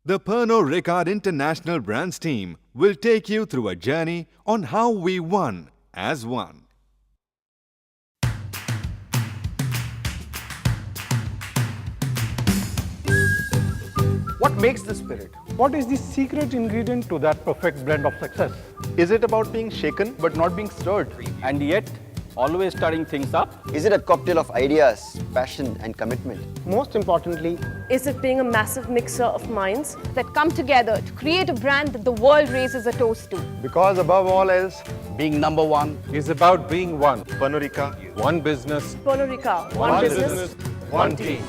The Pernod Ricard International Brands team will take you through a journey on how we won as one. What makes the spirit? What is the secret ingredient to that perfect blend of success? Is it about being shaken but not being stirred? And yet, always stirring things up? Is it a cocktail of ideas, passion and commitment? Most importantly, Is it being a massive mixer of minds? that come together to create a brand that the world raises a toast to. Because above all else, Being number one. is about being one. Pernod Ricard, One business, Pernod Ricard, one business, one team.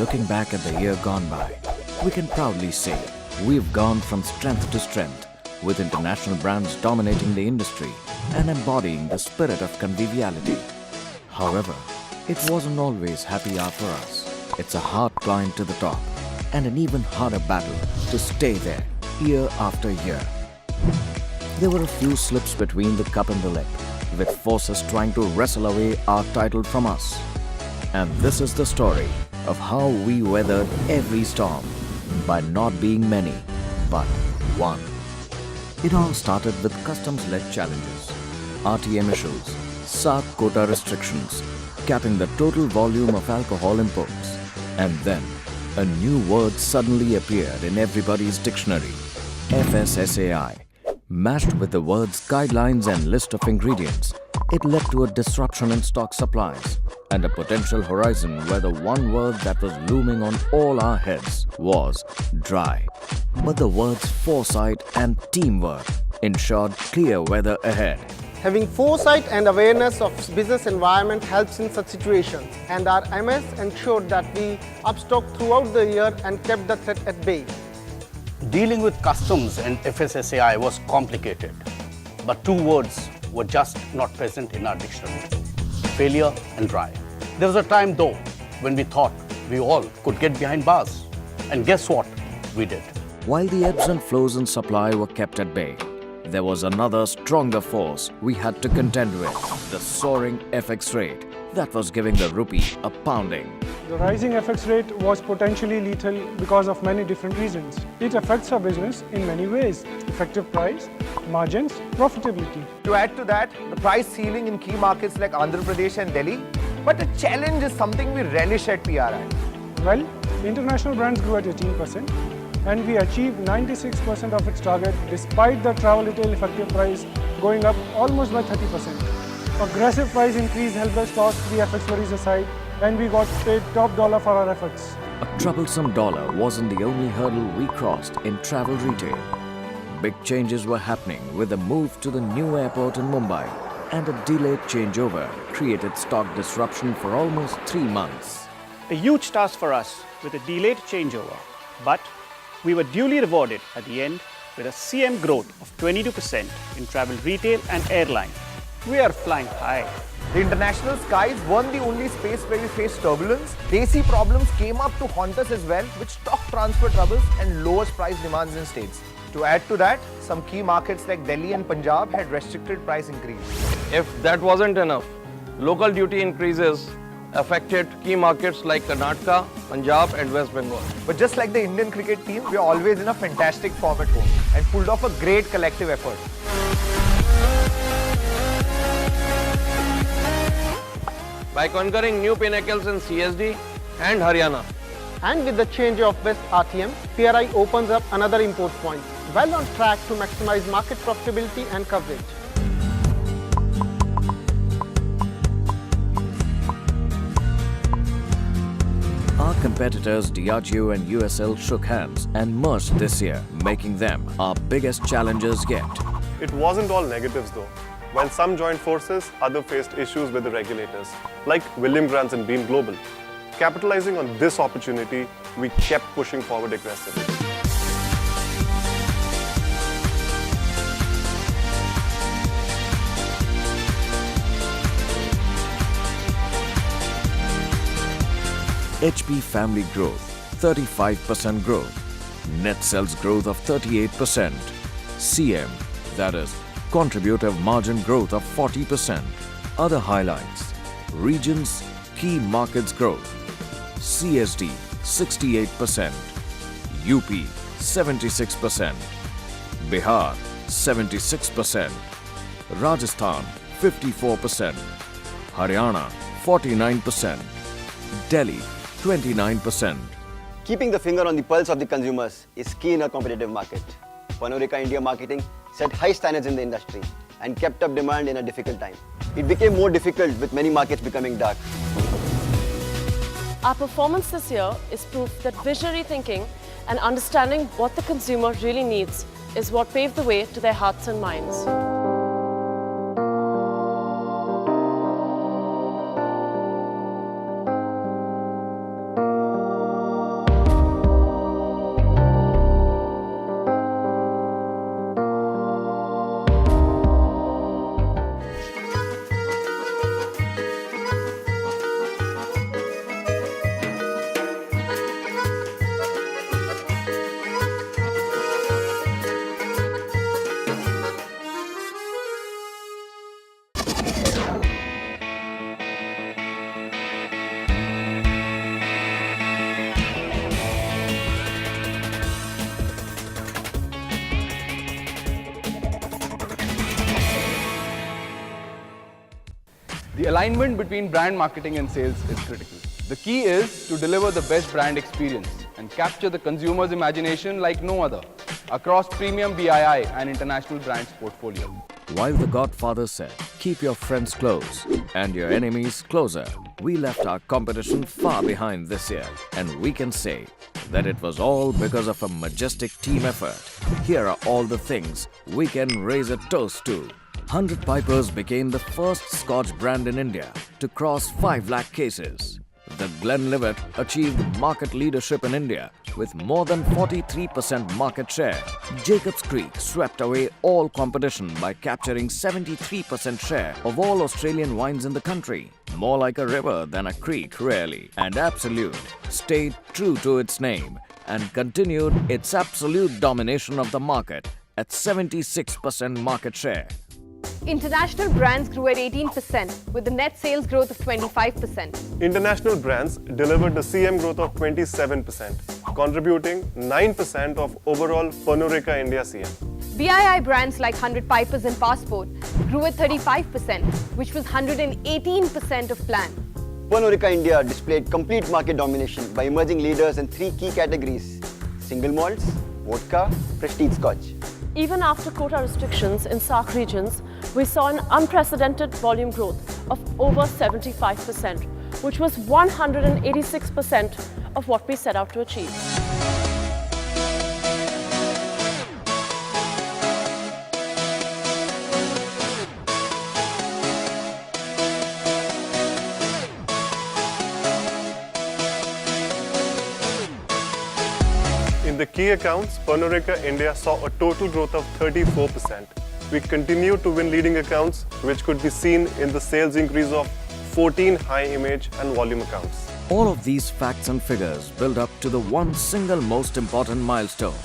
Looking back at the year gone by, we can proudly say we've gone from strength to strength, with international brands dominating the industry and embodying the spirit of conviviality. However, it wasn't always happy hour for us. It's a hard climb to the top and an even harder battle to stay there year after year. There were a few slips between the cup and the lip, with forces trying to wrestle away our title from us. And this is the story of how we weathered every storm by not being many, but one. It all started with customs-led challenges, RTM issues, SAARC quota restrictions, capping the total volume of alcohol imports. And then, a new word suddenly appeared in everybody's dictionary, FSSAI. Matched with the words guidelines and list of ingredients, it led to a disruption in stock supplies and a potential horizon where the one word that was looming on all our heads was dry. But the words foresight and teamwork ensured clear weather ahead. having foresight and awareness of business environment helps in such situations, and our MS ensured that we upstocked throughout the year and kept the threat at bay. Dealing with customs and FSSAI was complicated, but two words were just not present in our dictionary: failure and dry. There was a time though when we thought we all could get behind bars, and guess what? We did. While the ebbs and flows in supply were kept at bay, there was another stronger force we had to contend with: the soaring FX rate that was giving the rupee a pounding. The rising FX rate was potentially lethal because of many different reasons. It affects our business in many ways: effective price, margins, profitability. to add to that, the price ceiling in key markets like Andhra Pradesh and Delhi. But the challenge is something we relish at PRI. Well, international brands grew at 18%, and we achieved 96% of its target despite the travel retail effective price going up almost by 30%. Aggressive price increase helped us toss the FX worries aside, and we got paid top dollar for our efforts. A troublesome dollar wasn't the only hurdle we crossed in travel retail. Big changes were happening with the move to the new airport in Mumbai, and a delayed changeover created stock disruption for almost 3 months. A huge task for us with a delayed changeover, but we were duly rewarded at the end with a CM growth of 22% in travel retail and airline. We are flying high. The international skies weren't the only space where we faced turbulence. Desi problems came up to haunt us as well, with stock transfer troubles and lowest price demands in states. To add to that, some key markets like Delhi and Punjab had restricted price increase. If that wasn't enough, local duty increases affected key markets like Karnataka, Punjab and West Bengal. But just like the Indian cricket team, we are always in a fantastic form at home and pulled off a great collective effort. By conquering new pinnacles in CSD and Haryana. And with the change of West RTM, PRI opens up another import point, well on track to maximize market profitability and coverage. Our competitors Diageo and USL shook hands and merged this year, making them our biggest challengers yet. It wasn't all negatives though. While some joined forces, others faced issues with the regulators, like William Grant and Beam Global. Capitalizing on this opportunity, we kept pushing forward aggressively. HP family growth, 35% growth. Net sales growth of 38%. CM, that is, contributive margin growth of 40%. Other highlights: regions, key markets growth. CSD 68%, UP 76%, Bihar 76%, Rajasthan 54%, Haryana 49%, Delhi 29%. Keeping the finger on the pulse of the consumers is key in a competitive market. Pernod Ricard India marketing set high standards in the industry and kept up demand in a difficult time. It became more difficult with many markets becoming dark. Our performance this year is proof that visionary thinking and understanding what the consumer really needs is what paved the way to their hearts and minds. The alignment between brand marketing and sales is critical. The key is to deliver the best brand experience and capture the consumer's imagination like no other across premium BII and international brands portfolio. While the Godfather said, keep your friends close and your enemies closer, we left our competition far behind this year. And we can say that it was all because of a majestic team effort. Here are all the things we can raise a toast to. 100 Pipers became the first Scotch brand in India to cross 5 lakh cases. The Glenlivet achieved market leadership in India with more than 43% market share. Jacob's Creek swept away all competition by capturing 73% share of all Australian wines in the country. More like a river than a creek, really. And Absolute stayed true to its name and continued its absolute domination of the market at 76% market share. International brands grew at 18% with the net sales growth of 25%. International brands delivered a CM growth of 27%, contributing 9% of overall Pernod Ricard India CM. BII brands like 100 Pipers and Passport grew at 35%, which was 118% of plan. Pernod Ricard India displayed complete market domination by emerging leaders in 3 key categories: single malts, vodka, prestige scotch. Even after quota restrictions in SAARC regions, we saw an unprecedented volume growth of over 75%, which was 186% of what we set out to achieve. In the key accounts, Pernod Ricard India saw a total growth of 34%. We continue to win leading accounts, which could be seen in the sales increase of 14 high image and volume accounts. All of these facts and figures build up to the one single most important milestone,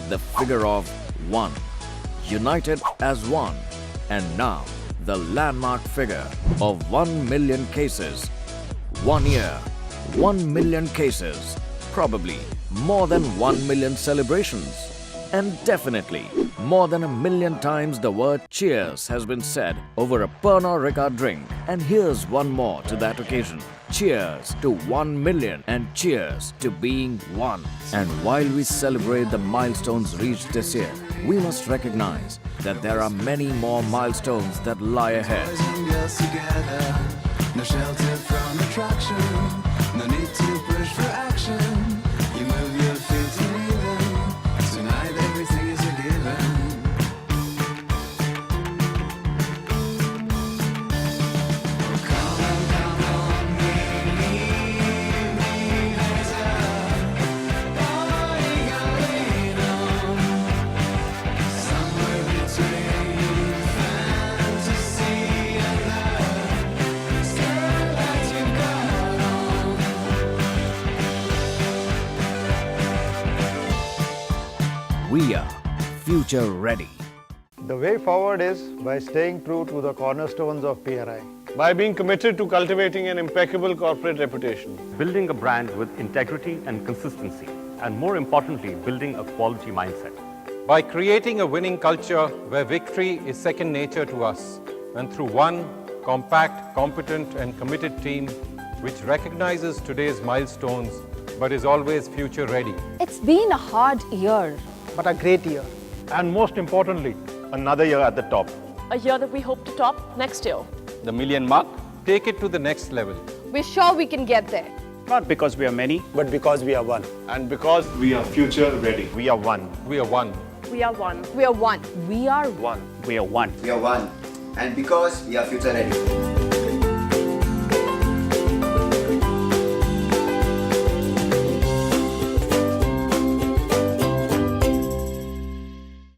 the figure of 1, united as one, and now the landmark figure of 1 million cases. 1 year, 1 million cases, probably more than 1 million celebrations. And definitely, more than 1 million times the word cheers has been said over a Pernod Ricard drink. And here's one more to that occasion. Cheers to 1 million and cheers to being one. And while we celebrate the milestones reached this year, we must recognize that there are many more milestones that lie ahead. No shelter from attraction, no need to push for action. You move your feet to rhythm. Tonight everything is a given. Come on, meet me later. Party going on. Somewhere between fantasy and love. Stare like you got on. We are future ready. The way forward is by staying true to the cornerstones of PRI: By being committed to cultivating an impeccable corporate reputation. Building a brand with integrity and consistency, and more importantly, building a quality mindset. By creating a winning culture where victory is second nature to us, and through one compact, competent and committed team which recognizes today's milestones but is always future ready. It's been a hard year, but a great year. And most importantly, another year at the top. A year that we hope to top next year. The million mark? Take it to the next level. We're sure we can get there. Not because we are many, But because we are one. And because we are future ready. We are one. We are one. We are one. We are one. We are One. we are one. We are one. And because we are future ready.